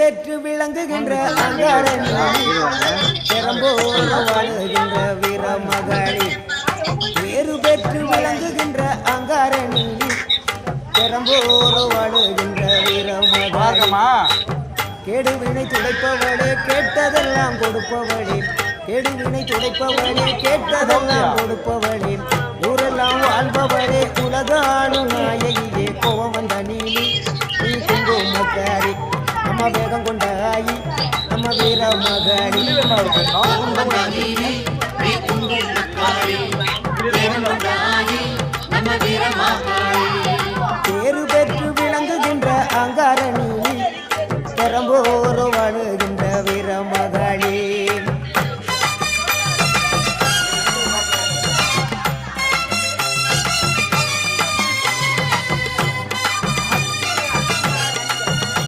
பெற்று விளங்குகின்ற அங்காரணி பெரம்போர் வாழுகின்ற வீரமகளி பேரு பெற்று விளங்குகின்ற அங்காரணி பெரம்போர் வாழுகின்ற வீரமகளி கேடுவினை துடைப்பவளே கேட்டதெல்லாம் கொடுப்பவளே கேடுவினை துடைப்பவளே கேட்டதெல்லாம் கொடுப்பவளே ஊரெல்லாம் வாழ்பவளே உலகானு நாயகியே கோவம் வந்த நீலி நீ குங்குமக்காரி நம்ம வேகம் கொண்ட ஆயி நம்ம வீர மகாரி பேரு பெற்று விளங்குகின்ற அங்காரணி பெரம்போர்